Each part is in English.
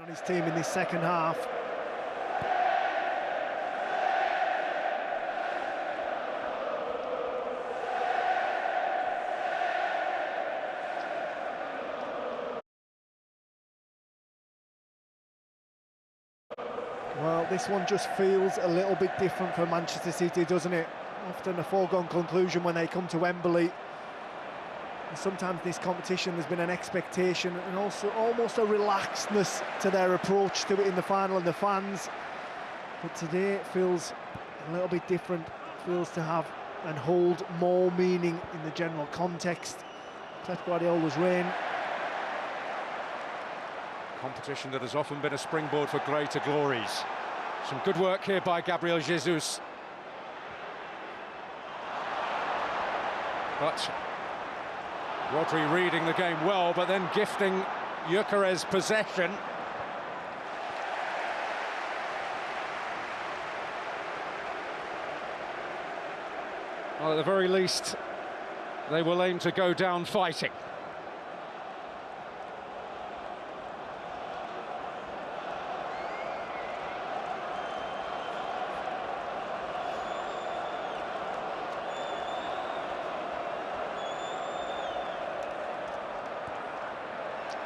On his team in this second half. Well, this one just feels a little bit different for Manchester City, doesn't it? Often a foregone conclusion when they come to Wembley. And sometimes this competition, there's been an expectation and also almost a relaxedness to their approach to it in the final and the fans. But today it feels a little bit different. It feels to have and hold more meaning in the general context. Pep Guardiola's reign. Competition that has often been a springboard for greater glories. Some good work here by Gabriel Jesus. But Rodri reading the game well, but then gifting Gyökeres possession. Well, at the very least, they will aim to go down fighting.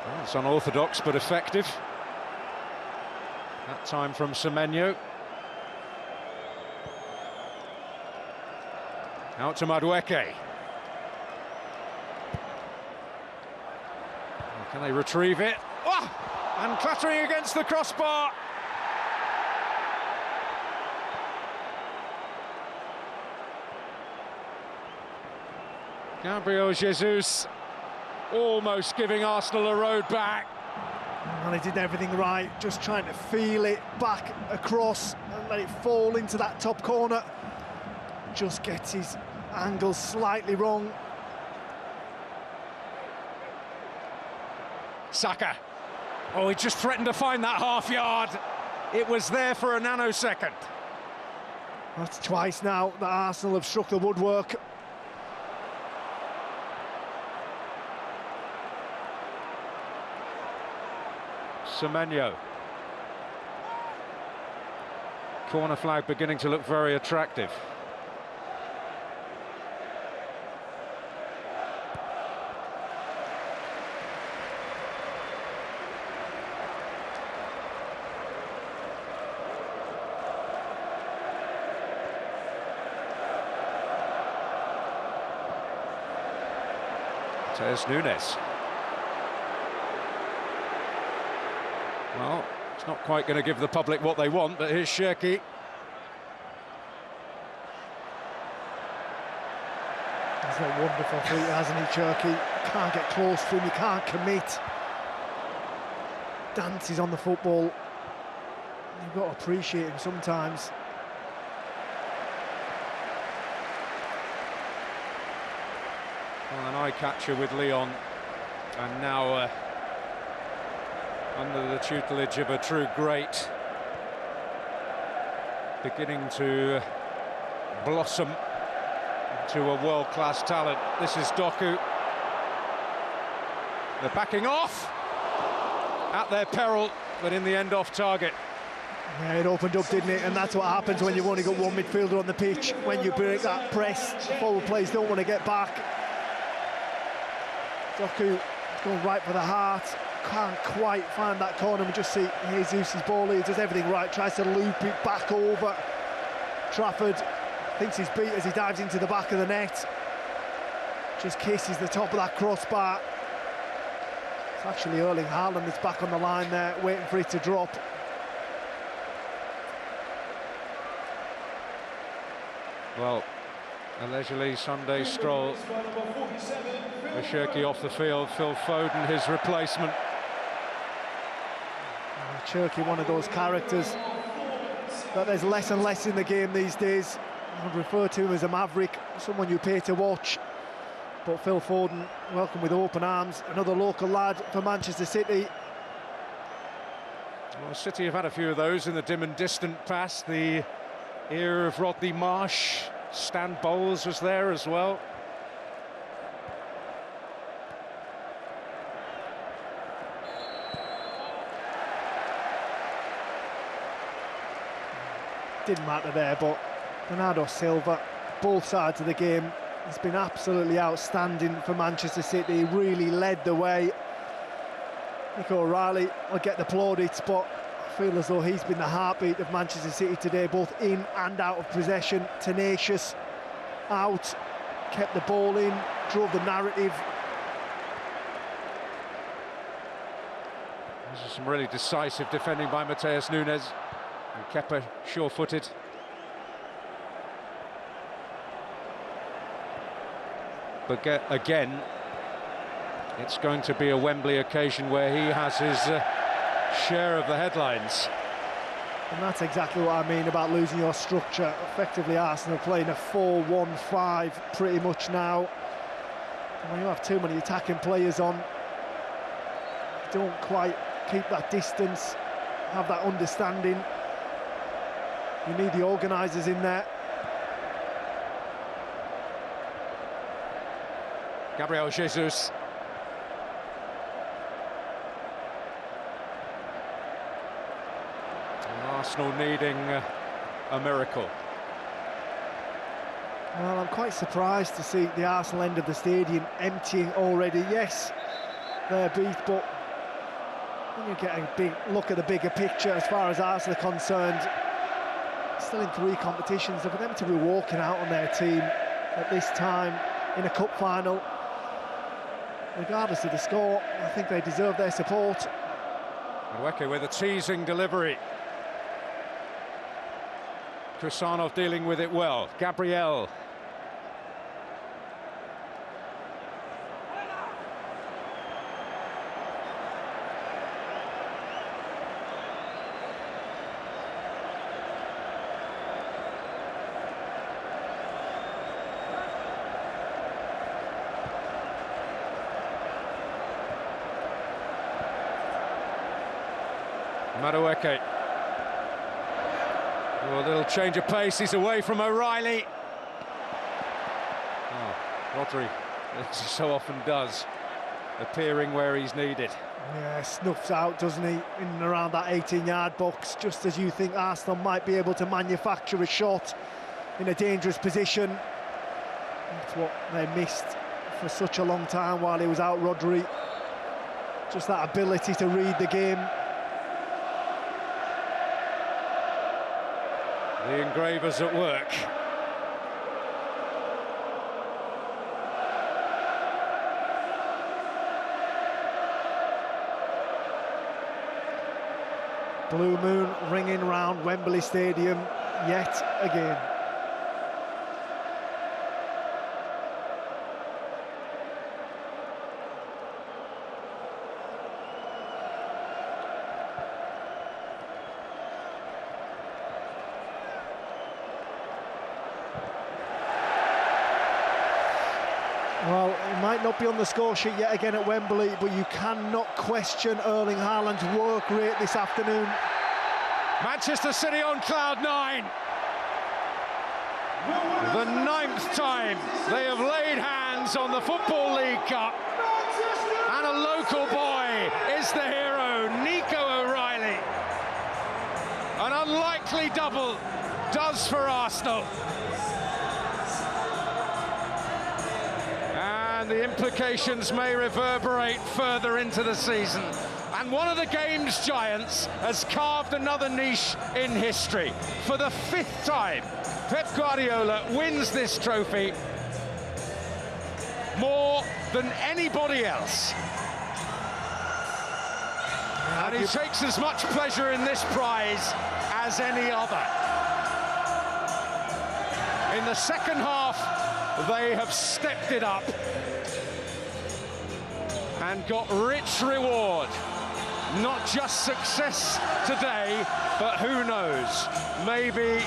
Well, it's unorthodox but effective. That time from Semenyo. Out to Madueke. Can they retrieve it? Oh! And clattering against the crossbar. Gabriel Jesus almost giving Arsenal a road back. And he did everything right, just trying to feel it back across and let it fall into that top corner. Just gets his angle slightly wrong. Saka. Oh, he just threatened to find that half yard. It was there for a nanosecond. That's twice now that Arsenal have struck the woodwork. Semenyo. Corner flag beginning to look very attractive. There's Nunes. Well, it's not quite going to give the public what they want, but here's Cherki. He's a wonderful feat, hasn't he, Cherki? You can't get close to him, you can't commit. Dances on the football. You've got to appreciate him sometimes. Well, an eye-catcher with Lyon, and now under the tutelage of a true great, beginning to blossom into a world-class talent. This is Doku. They're backing off at their peril, but in the end off target. Yeah, it opened up, didn't it? And that's what happens when you've only got one midfielder on the pitch. When you break that press, the forward players don't want to get back. Doku going right for the heart, can't quite find that corner. We just see Jesus' ball here, does everything right, tries to loop it back over. Trafford thinks he's beat as he dives into the back of the net. Just kisses the top of that crossbar. It's actually Erling Haaland that's back on the line there, waiting for it to drop. Well, a leisurely Sunday stroll. Cherki off the field, Phil Foden his replacement. Cherki, one of those characters that there's less and less in the game these days. I'd refer to him as a maverick, someone you pay to watch. But Phil Foden, welcome with open arms. Another local lad for Manchester City. Well, City have had a few of those in the dim and distant past. The era of Rodney Marsh, Stan Bowles was there as well. didn't matter there, but Bernardo Silva, both sides of the game, has been absolutely outstanding for Manchester City. He really led the way. Nico O'Reilly will get the plaudits, but I feel as though he's been the heartbeat of Manchester City today, both in and out of possession. Tenacious, out, kept the ball in, drove the narrative. This is some really decisive defending by Mateus Nunes. And Kepa sure-footed. But again, it's going to be a Wembley occasion where he has his share of the headlines. And that's exactly what I mean about losing your structure. Effectively, Arsenal playing a 4-1-5 pretty much now. And when you have too many attacking players on, you don't quite keep that distance, have that understanding. You need the organisers in there. Gabriel Jesus. Arsenal needing a miracle. Well, I'm quite surprised to see the Arsenal end of the stadium emptying already. Yes, they're beat, but when you get a big look at the bigger picture as far as Arsenal are concerned, still in 3 competitions, and for them to be walking out on their team at this time in a cup final, regardless of the score, I think they deserve their support. Madueke with a teasing delivery. Krisanov dealing with it well. Gabriel. Madueke. Oh, a little change of pace, he's away from O'Reilly. Oh, Rodri, as he so often does, appearing where he's needed. Yeah, snuffs out, doesn't he, in and around that 18-yard box, just as you think Arsenal might be able to manufacture a shot in a dangerous position. That's what they missed for such a long time while he was out, Rodri. Just that ability to read the game. The engravers at work. Blue moon ringing round Wembley Stadium yet again. Well, it might not be on the score sheet yet again at Wembley, but you cannot question Erling Haaland's work rate this afternoon. Manchester City on cloud 9. The 9th time they have laid hands on the Football League Cup. And a local boy is the hero, Nico O'Reilly. An unlikely double does for Arsenal. And the implications may reverberate further into the season. And one of the game's giants has carved another niche in history. For the 5th time, Pep Guardiola wins this trophy more than anybody else. And he takes as much pleasure in this prize as any other. In the second half, they have stepped it up and got rich reward. Not just success today, but who knows, maybe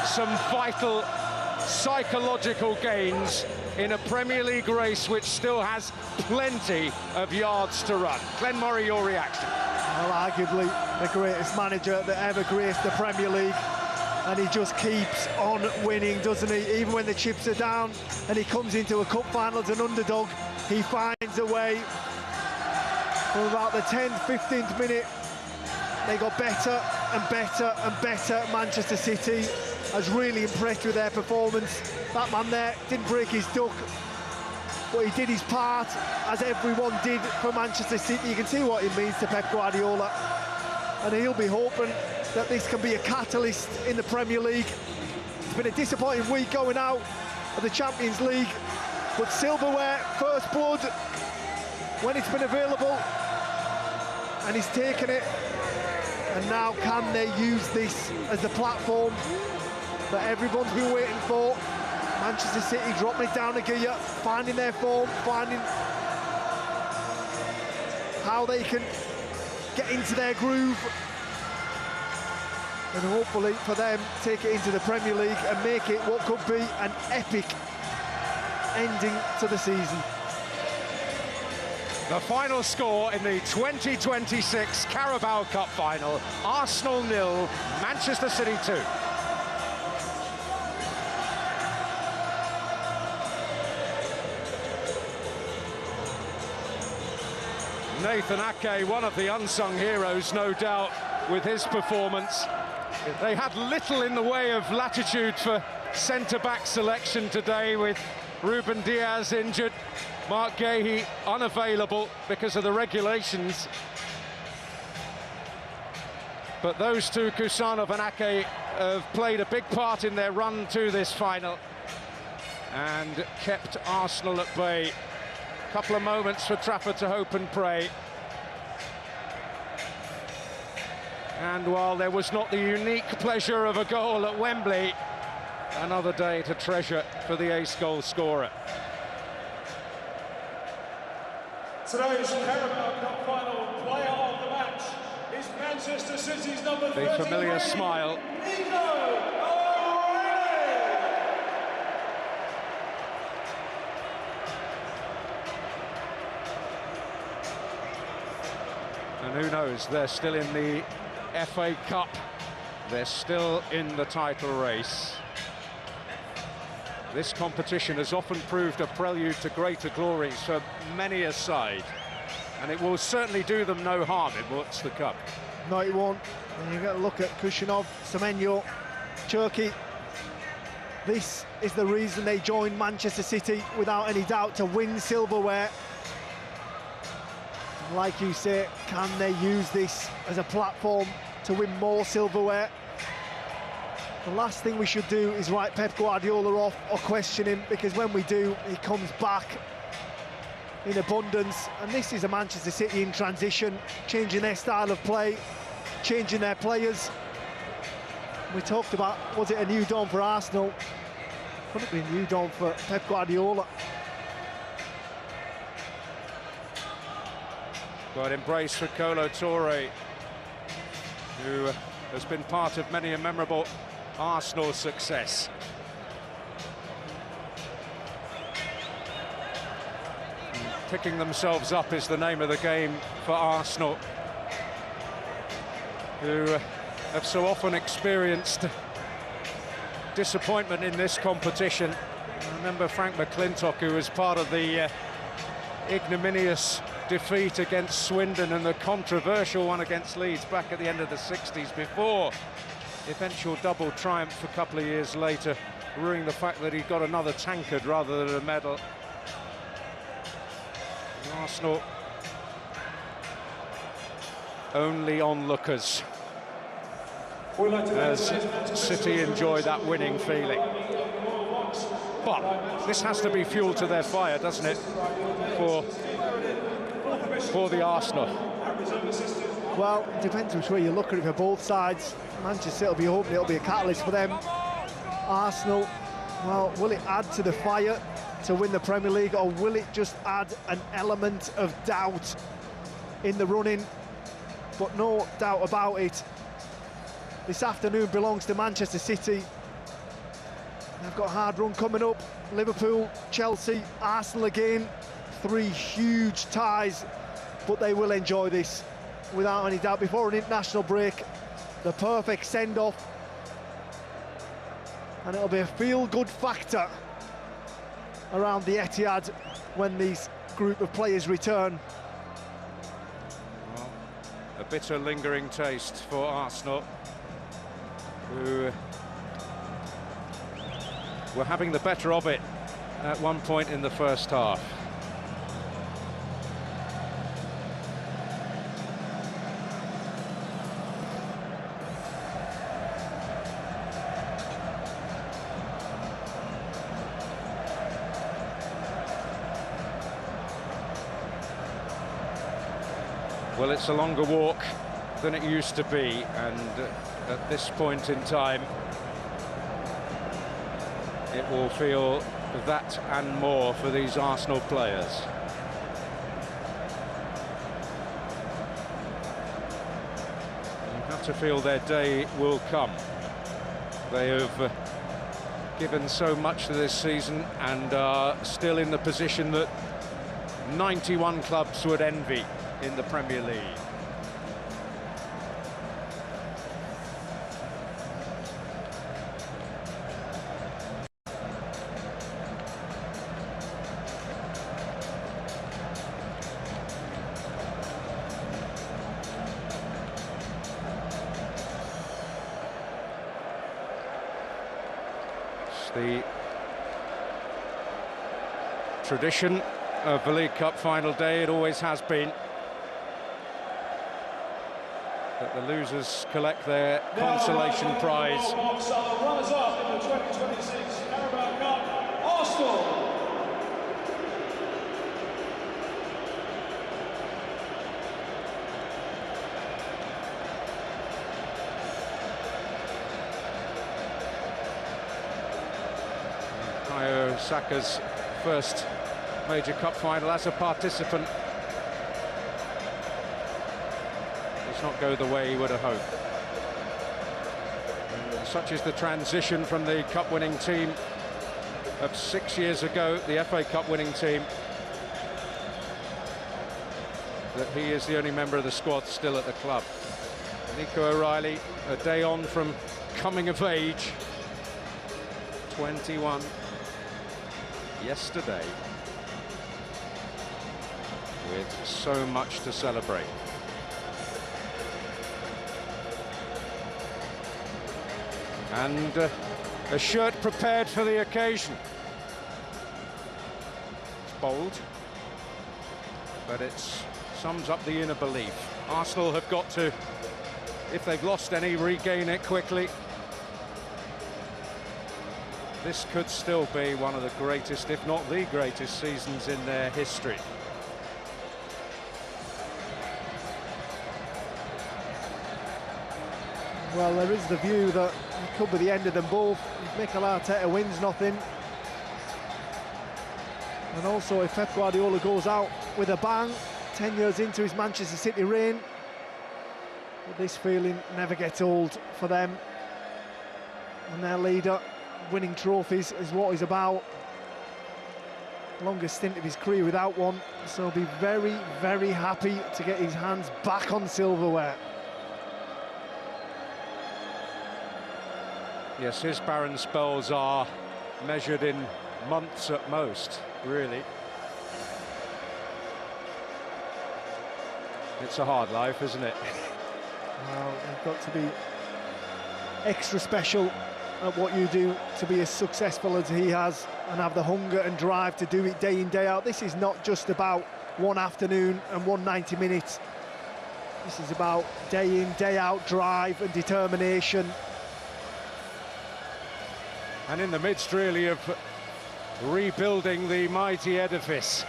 some vital psychological gains in a Premier League race which still has plenty of yards to run. Glenn Murray, your reaction? Well, arguably the greatest manager that ever graced the Premier League. And he just keeps on winning, doesn't he? Even when the chips are down and he comes into a cup final as an underdog, he finds a way. For about the 10th, 15th minute, they got better. and better and better. Manchester City has really impressed with their performance. That man there didn't break his duck, but he did his part, as everyone did for Manchester City. You can see what it means to Pep Guardiola, and he'll be hoping that this can be a catalyst in the Premier League. It's been a disappointing week going out of the Champions League, but silverware, first blood, when it's been available, and he's taken it. And now can they use this as the platform that everyone's been waiting for? Manchester City dropping it down a gear, finding their form, finding how they can get into their groove, and hopefully for them take it into the Premier League and make it what could be an epic ending to the season. The final score in the 2026 Carabao Cup final: Arsenal 0, Manchester City 2. Nathan Ake, one of the unsung heroes, no doubt, with his performance. They had little in the way of latitude for centre-back selection today, with Ruben Diaz injured, Mark Gahey unavailable because of the regulations. But those two, Kusanov and Ake, have played a big part in their run to this final and kept Arsenal at bay. A couple of moments for Trafford to hope and pray. And while there was not the unique pleasure of a goal at Wembley, another day to treasure for the ace goal scorer. Today's Carabao Cup final player of the match is Manchester City's number 33. The familiar smile. And who knows, they're still in the FA Cup. They're still in the title race. This competition has often proved a prelude to greater glories for many a side, and it will certainly do them no harm in what's the cup. No, it won't. And you've got to look at Kusanov, Semenyo, Turkey. This is the reason they joined Manchester City, without any doubt, to win silverware. And like you say, can they use this as a platform to win more silverware? The last thing we should do is write Pep Guardiola off or question him, because when we do, he comes back in abundance. And this is a Manchester City in transition, changing their style of play, changing their players. We talked about, was it a new dawn for Arsenal? Could it be a new dawn for Pep Guardiola? Got embrace for Kolo Touré, who has been part of many a memorable Arsenal success. Picking themselves up is the name of the game for Arsenal, who have so often experienced disappointment in this competition. I remember Frank McClintock, who was part of the ignominious defeat against Swindon and the controversial one against Leeds back at the end of the 60s, before eventual double triumph a couple of years later, ruining the fact that he got another tankard rather than a medal. And Arsenal only onlookers as City enjoy that winning feeling. But this has to be fuel to their fire, doesn't it, for the Arsenal? Well, it depends which way you look at it for both sides. Manchester City will be hoping it'll be a catalyst for them. Arsenal, well, will it add to the fire to win the Premier League, or will it just add an element of doubt in the running? But no doubt about it, this afternoon belongs to Manchester City. They've got a hard run coming up. Liverpool, Chelsea, Arsenal again. 3 huge ties, but they will enjoy this without any doubt. Before an international break, the perfect send-off, and it'll be a feel-good factor around the Etihad when these group of players return. Well, a bitter, lingering taste for Arsenal, who were having the better of it at one point in the first half. Well, it's a longer walk than it used to be, and at this point in time it will feel that and more for these Arsenal players. You have to feel their day will come. They have given so much to this season and are still in the position that 91 clubs would envy in the Premier League. It's the tradition of the League Cup final day, it always has been, that the losers collect their consolation prize. Runners-up in the 2026 Carabao Cup, Arsenal. Bukayo Saka's first major cup final as a participant not go the way he would have hoped. And such is the transition from the cup-winning team of 6 years ago, the FA Cup winning team, that he is the only member of the squad still at the club. Nico O'Reilly, a day on from coming of age, 21 yesterday, with so much to celebrate. And a shirt prepared for the occasion. It's bold, but it sums up the inner belief. Arsenal have got to, if they've lost any, regain it quickly. This could still be one of the greatest, if not the greatest, seasons in their history. Well, there is the view that it could be the end of them both. If Mikel Arteta wins nothing, and also if Pep Guardiola goes out with a bang, 10 years into his Manchester City reign, but this feeling never gets old for them. And their leader, winning trophies is what he's about. Longest stint of his career without one, so he'll be very, very happy to get his hands back on silverware. Yes, his barren spells are measured in months at most, really. It's a hard life, isn't it? Well, you've got to be extra special at what you do to be as successful as he has and have the hunger and drive to do it day in, day out. This is not just about one afternoon and 190 minutes. This is about day in, day out drive and determination. And in the midst, really, of rebuilding the mighty edifice.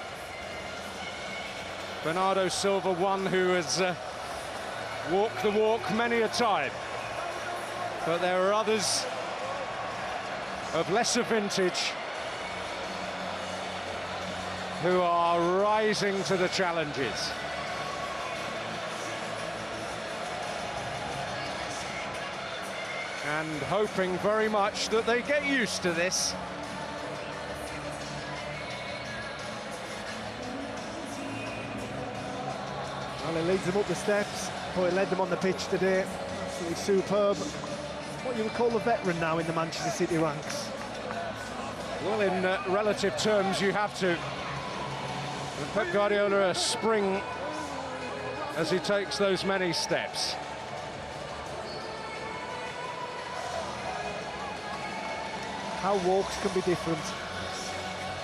Bernardo Silva, one who has walked the walk many a time. But there are others of lesser vintage who are rising to the challenges. And hoping very much that they get used to this. Well, he leads them up the steps, but he led them on the pitch today. Absolutely superb. What you would call a veteran now in the Manchester City ranks. Well, in relative terms, you have to. And Pep Guardiola, a spring as he takes those many steps. How walks can be different.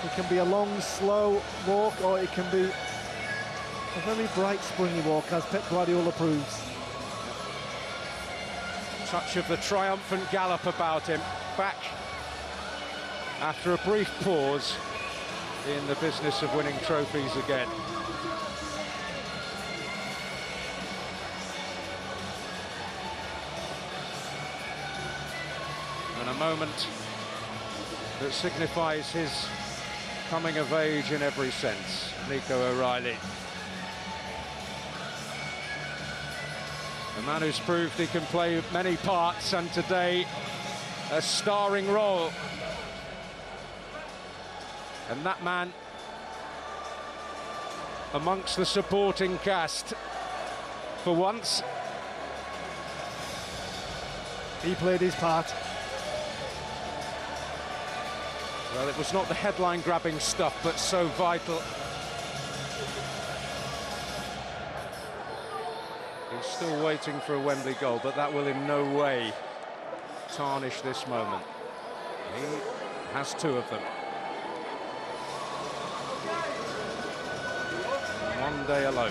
It can be a long, slow walk, or it can be a very bright, springy walk, as Pep Guardiola proves. Touch of the triumphant gallop about him, back after a brief pause in the business of winning trophies again. And a moment that signifies his coming of age in every sense, Nico O'Reilly. A man who's proved he can play many parts, and today a starring role. And that man amongst the supporting cast for once. He played his part. Well, it was not the headline-grabbing stuff, but so vital. He's still waiting for a Wembley goal, but that will in no way tarnish this moment. He has two of them. One day alone.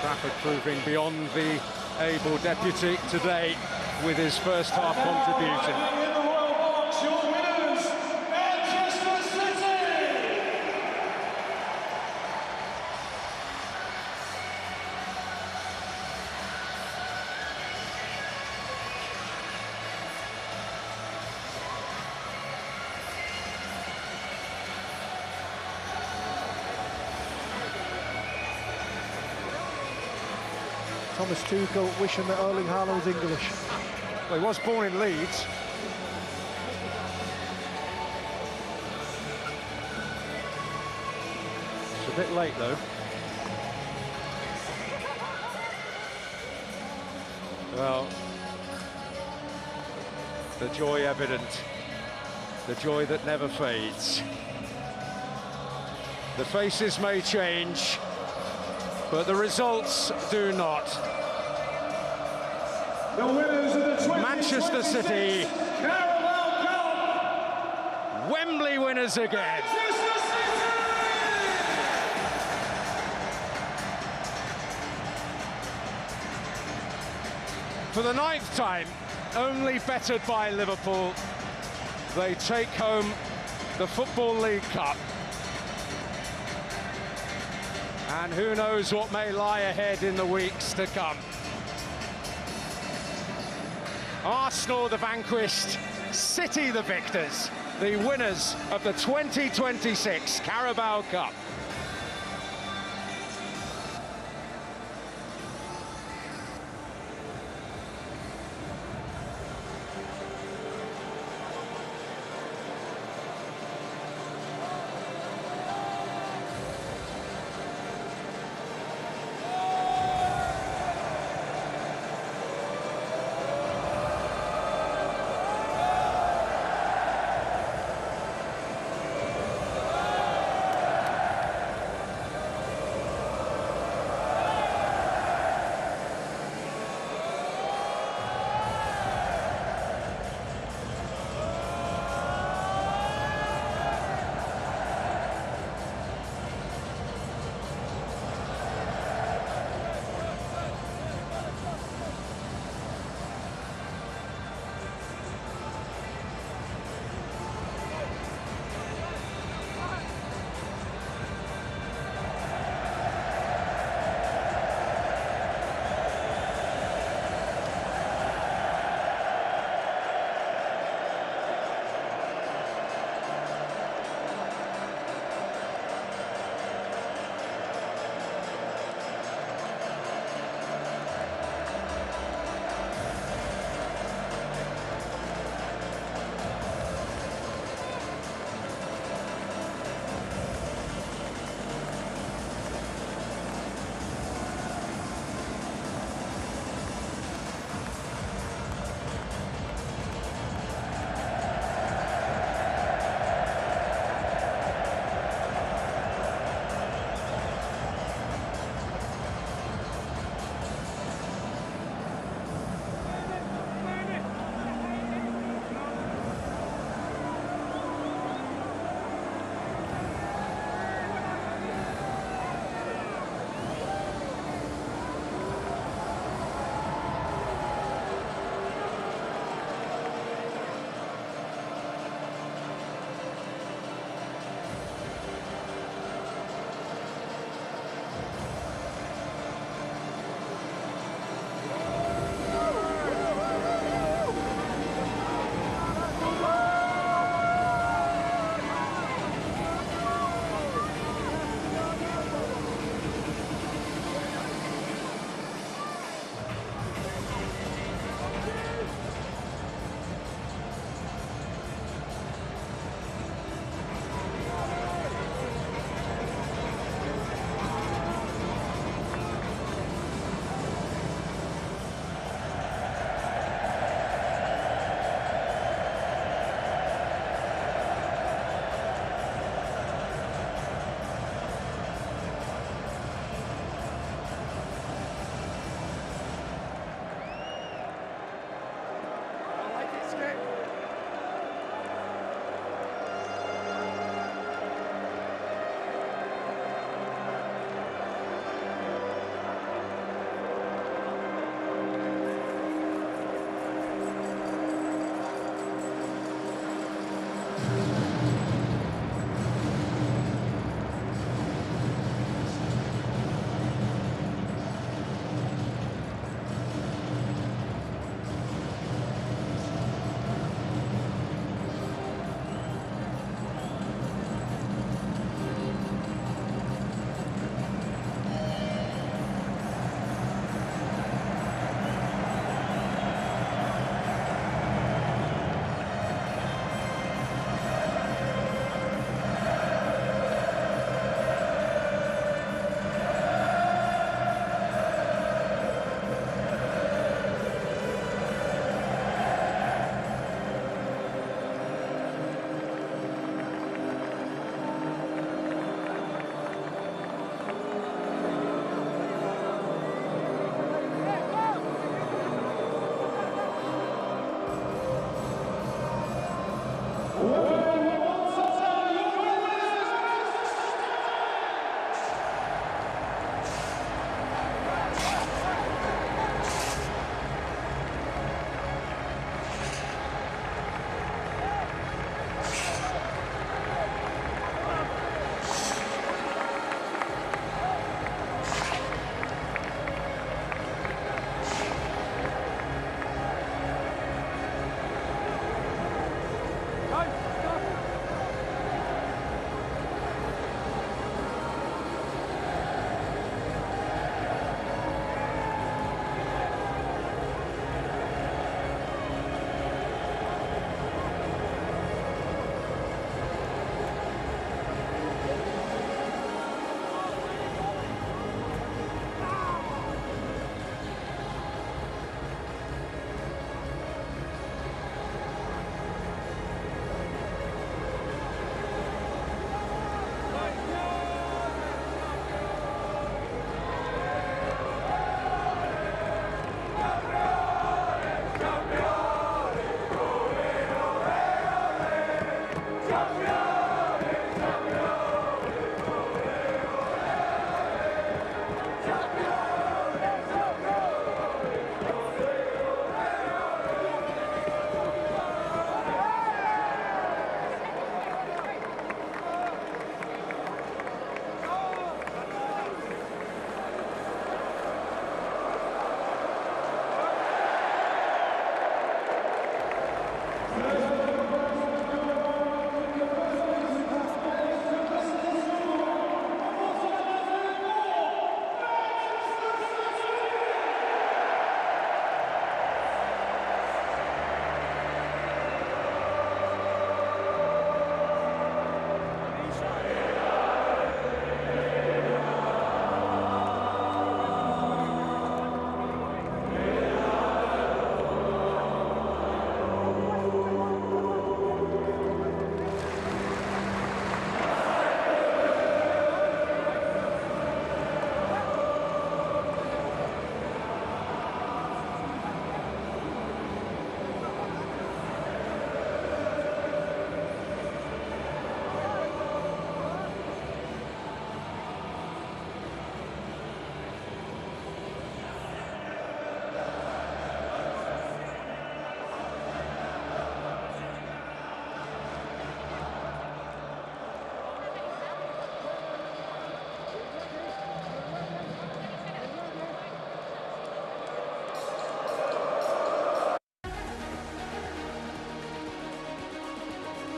Trafford proving beyond the able deputy today with his first half contribution. Thomas Tuchel wishing that Erling Haaland was English. Well, he was born in Leeds. It's a bit late, though. Well, the joy evident, the joy that never fades. The faces may change, but the results do not. The winners of the Manchester City, Carabao Cup. Wembley winners again. Manchester City! For the 9th time, only bettered by Liverpool, they take home the Football League Cup. And who knows what may lie ahead in the weeks to come. Arsenal the vanquished, City the victors, the winners of the 2026 Carabao Cup.